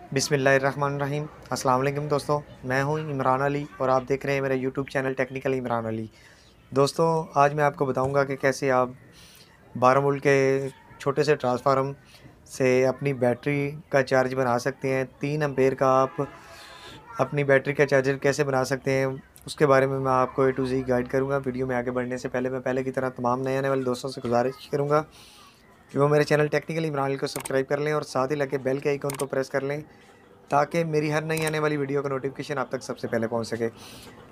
बिस्मिल्लाहिर्रहमानिर्रहीम। अस्सलाम वालेकुम दोस्तों, मैं हूं इमरान अली और आप देख रहे हैं मेरा YouTube channel technical Imran Ali. दोस्तों, आज मैं आपको बताऊंगा कि कैसे आप 12 वोल्ट के छोटे से ट्रांसफार्मर से अपनी बैटरी का चार्ज बना सकते हैं। 3 एम्पेयर का आप अपनी बैटरी का चार्जर कैसे बना सकते हैं, उसके बारे में मैं आपको A to Z गाइड करूँगा। वीडियो में आगे बढ़ने से पहले मैं पहले की तरह तमाम नए आने वाले दोस्तों से गुजारिश करूँगा कि वो मेरे चैनल टेक्निकल इमरान अली को सब्सक्राइब कर लें और साथ ही लगे बेल के आइकन को प्रेस कर लें ताकि मेरी हर नई आने वाली वीडियो का नोटिफिकेशन आप तक सबसे पहले पहुंच सके।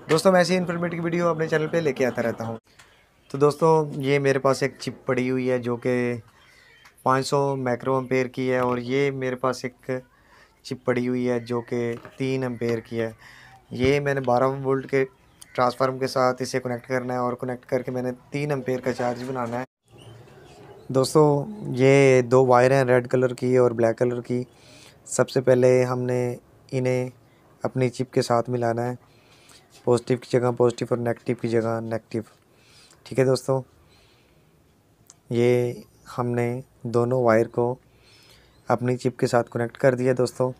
दोस्तों, मैं ऐसी इन्फॉर्मेटिव वीडियो अपने चैनल पे लेके आता रहता हूं। तो दोस्तों, ये मेरे पास एक चिप पड़ी हुई है जो कि 500 माइक्रो एम्पेयर की है, और ये मेरे पास एक चिप पड़ी हुई है जो कि 3 एम्पेयर की है। ये मैंने 12 वोल्ट के ट्रांसफार्मर के साथ इसे कनेक्ट करना है और कनेक्ट करके मैंने 3 एम्पेयर का चार्ज बनाना है। दोस्तों, ये 2 वायर हैं, रेड कलर की और ब्लैक कलर की। सबसे पहले हमने इन्हें अपनी चिप के साथ मिलाना है, पॉजिटिव की जगह पॉजिटिव और नेगेटिव की जगह नेगेटिव। ठीक है दोस्तों, ये हमने दोनों वायर को अपनी चिप के साथ कनेक्ट कर दिया। दोस्तों,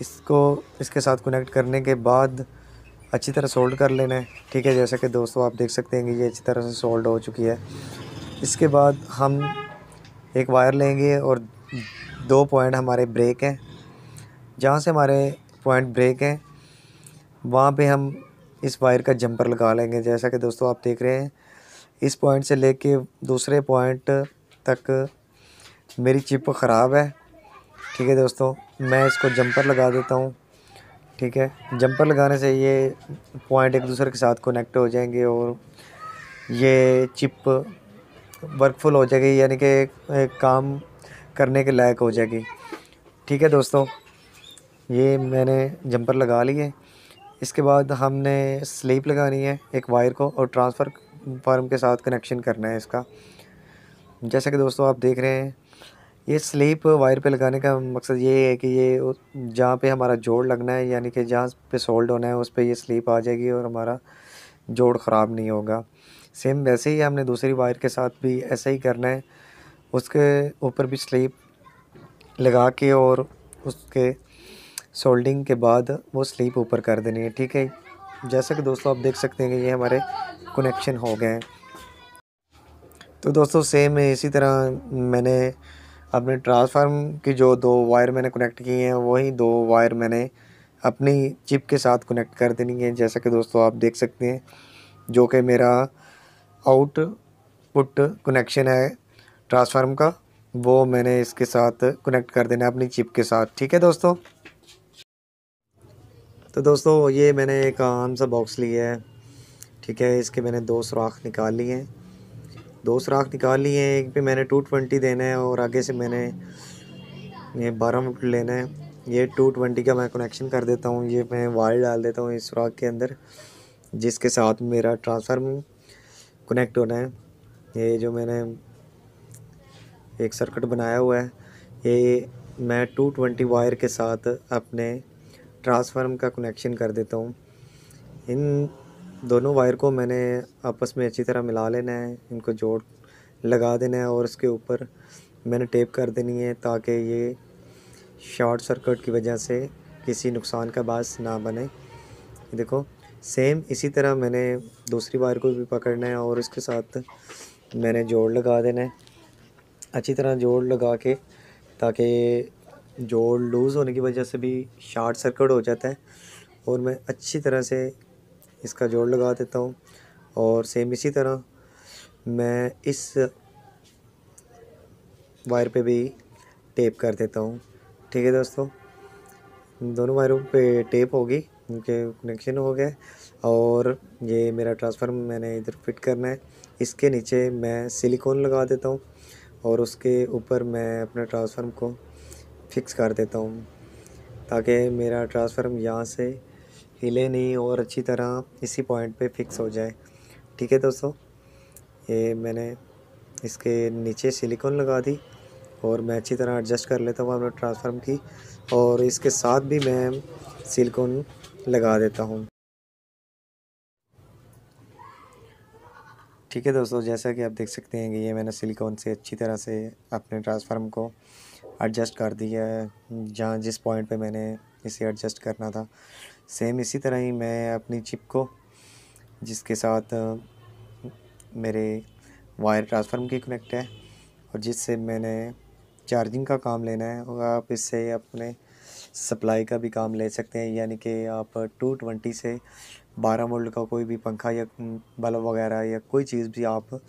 इसको इसके साथ कनेक्ट करने के बाद अच्छी तरह सोल्ड कर लेना है। ठीक है, जैसा कि दोस्तों आप देख सकते हैं कि ये अच्छी तरह से सोल्ड हो चुकी है। इसके बाद हम एक वायर लेंगे और 2 पॉइंट हमारे ब्रेक हैं, जहाँ से हमारे पॉइंट ब्रेक हैं वहाँ पे हम इस वायर का जंपर लगा लेंगे। जैसा कि दोस्तों आप देख रहे हैं, इस पॉइंट से लेके दूसरे पॉइंट तक मेरी चिप ख़राब है। ठीक है दोस्तों, मैं इसको जंपर लगा देता हूँ। ठीक है, जंपर लगाने से ये पॉइंट एक दूसरे के साथ कनेक्ट हो जाएंगे और ये चिप वर्कफुल हो जाएगी, यानी कि एक काम करने के लायक हो जाएगी। ठीक है दोस्तों, ये मैंने जंपर लगा लिए। इसके बाद हमने स्लीप लगानी है एक वायर को और ट्रांसफ़र फार्म के साथ कनेक्शन करना है इसका। जैसा कि दोस्तों आप देख रहे हैं, ये स्लीप वायर पे लगाने का मकसद ये है कि ये जहाँ पे हमारा जोड़ लगना है, यानी कि जहाँ पे सोल्ड होना है उस पे ये स्लीप आ जाएगी और हमारा जोड़ ख़राब नहीं होगा। सेम वैसे ही हमने दूसरी वायर के साथ भी ऐसा ही करना है, उसके ऊपर भी स्लीप लगा के और उसके सोल्डिंग के बाद वो स्लीप ऊपर कर देनी है। ठीक है, जैसा कि दोस्तों आप देख सकते हैं कि ये हमारे कनेक्शन हो गए हैं। तो दोस्तों, सेम इसी तरह मैंने अपने ट्रांसफार्मर की जो 2 वायर मैंने कनेक्ट किए हैं, वही 2 वायर मैंने अपनी चिप के साथ कनेक्ट कर देनी है। जैसा कि दोस्तों आप देख सकते हैं, जो कि मेरा आउटपुट कनेक्शन है ट्रांसफार्मर का, वो मैंने इसके साथ कनेक्ट कर देना है अपनी चिप के साथ। ठीक है दोस्तों, तो दोस्तों ये मैंने एक आम सा बॉक्स लिया है। ठीक है, इसके मैंने 2 सुराख निकाल लिए हैं। 2 सुराख निकाल लिए हैं, एक पे मैंने 220 देना है और आगे से मैंने ये 12 वोल्ट लेना है। ये 220 का मैं कनेक्शन कर देता हूँ। ये मैं वायर डाल देता हूँ इस सुराख के अंदर, जिसके साथ मेरा ट्रांसफार्मर कनेक्ट होना है। ये जो मैंने एक सर्किट बनाया हुआ है, ये मैं 220 वायर के साथ अपने ट्रांसफार्मर का कनेक्शन कर देता हूँ। इन दोनों वायर को मैंने आपस में अच्छी तरह मिला लेना है, इनको जोड़ लगा देना है और इसके ऊपर मैंने टेप कर देनी है ताकि ये शॉर्ट सर्किट की वजह से किसी नुकसान का बायस ना बने। देखो, सेम इसी तरह मैंने दूसरी वायर को भी पकड़ना है और इसके साथ मैंने जोड़ लगा देना है, अच्छी तरह जोड़ लगा के, ताकि जोड़ लूज़ होने की वजह से भी शॉर्ट सर्किट हो जाता है। और मैं अच्छी तरह से इसका जोड़ लगा देता हूँ और सेम इसी तरह मैं इस वायर पे भी टेप कर देता हूँ। ठीक है दोस्तों, दोनों वायरों पे टेप होगी, उनके कनेक्शन हो गए और ये मेरा ट्रांसफार्मर मैंने इधर फिट करना है। इसके नीचे मैं सिलिकॉन लगा देता हूँ और उसके ऊपर मैं अपने ट्रांसफार्मर को फिक्स कर देता हूँ ताकि मेरा ट्रांसफार्मर यहाँ से हिले नहीं और अच्छी तरह इसी पॉइंट पे फिक्स हो जाए। ठीक है दोस्तों, ये मैंने इसके नीचे सिलिकॉन लगा दी और मैं अच्छी तरह एडजस्ट कर लेता हूँ अपने ट्रांसफार्मर की, और इसके साथ भी मैं सिलिकॉन लगा देता हूँ। ठीक है दोस्तों, जैसा कि आप देख सकते हैं कि ये मैंने सिलिकॉन से अच्छी तरह से अपने ट्रांसफार्मर को एडजस्ट कर दिया है जहाँ जिस पॉइंट पे मैंने इसे एडजस्ट करना था। सेम इसी तरह ही मैं अपनी चिप को जिसके साथ मेरे वायर ट्रांसफार्मर की कनेक्ट है और जिससे मैंने चार्जिंग का काम लेना है, और आप इससे अपने सप्लाई का भी काम ले सकते हैं। यानी कि आप 220 से 12 वोल्ट का कोई भी पंखा या बल्ब वगैरह या कोई चीज़ भी आप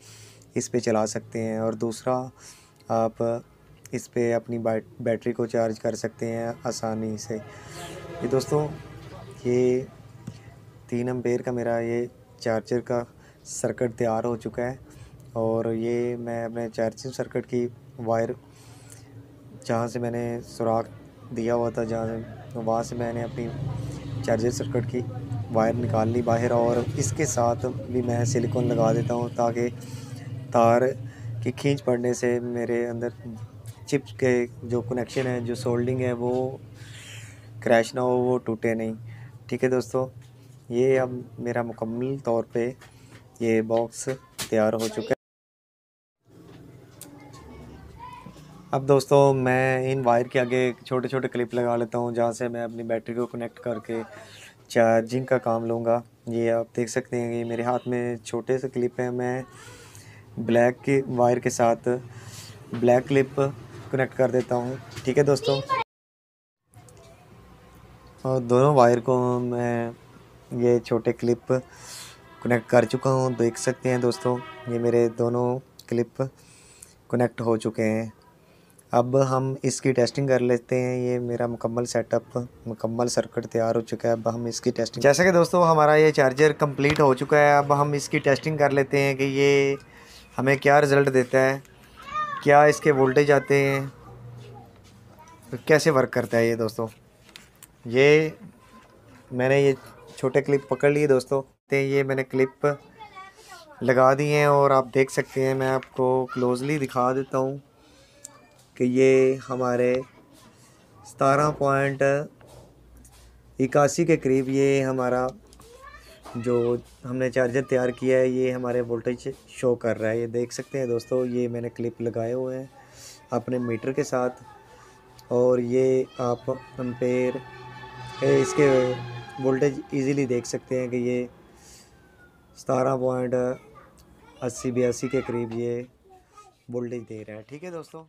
इस पे चला सकते हैं। और दूसरा, आप इस पे अपनी बैटरी को चार्ज कर सकते हैं आसानी से। ये दोस्तों, ये 3 एम्पेयर का मेरा ये चार्जर का सर्किट तैयार हो चुका है। और ये मैं अपने चार्जिंग सर्किट की वायर जहाँ से मैंने सुराख दिया हुआ था, वहाँ से मैंने अपनी चार्जर सर्किट की वायर निकाल ली बाहर, और इसके साथ भी मैं सिलिकॉन लगा देता हूँ ताकि तार की खींच पड़ने से मेरे अंदर चिप्स के जो कनेक्शन है, जो सोल्डिंग है, वो क्रैश ना हो, वो टूटे नहीं। ठीक है दोस्तों, ये अब मेरा मुकम्मल तौर पे ये बॉक्स तैयार हो चुका है। अब दोस्तों, मैं इन वायर के आगे छोटे छोटे क्लिप लगा लेता हूँ जहाँ से मैं अपनी बैटरी को कनेक्ट करके चार्जिंग का काम लूँगा। ये आप देख सकते हैं कि मेरे हाथ में छोटे से क्लिप हैं। मैं ब्लैक के वायर के साथ ब्लैक क्लिप कनेक्ट कर देता हूँ। ठीक है दोस्तों, और दोनों वायर को मैं ये छोटे क्लिप कनेक्ट कर चुका हूँ। देख सकते हैं दोस्तों, ये मेरे दोनों क्लिप कनेक्ट हो चुके हैं। अब हम इसकी टेस्टिंग कर लेते हैं। ये मेरा मुकम्मल सेटअप, मुकम्मल सर्किट तैयार हो चुका है। अब हम इसकी टेस्टिंग, जैसा कि दोस्तों हमारा ये चार्जर कंप्लीट हो चुका है। अब हम इसकी टेस्टिंग कर लेते हैं कि ये हमें क्या रिज़ल्ट देता है, क्या इसके वोल्टेज आते हैं, तो कैसे वर्क करता है। ये दोस्तों, ये मैंने ये छोटे क्लिप पकड़ लिए दोस्तों, तो ये मैंने क्लिप लगा दी हैं और आप देख सकते हैं, मैं आपको क्लोजली दिखा देता हूँ कि ये हमारे 17.81 के करीब ये हमारा जो हमने चार्जर तैयार किया है, ये हमारे वोल्टेज शो कर रहा है। ये देख सकते हैं दोस्तों, ये मैंने क्लिप लगाए हुए हैं अपने मीटर के साथ, और ये आप एम्पेयर इसके वोल्टेज इजीली देख सकते हैं कि ये 17.80-82 के करीब ये वोल्टेज दे रहा है। ठीक है दोस्तों।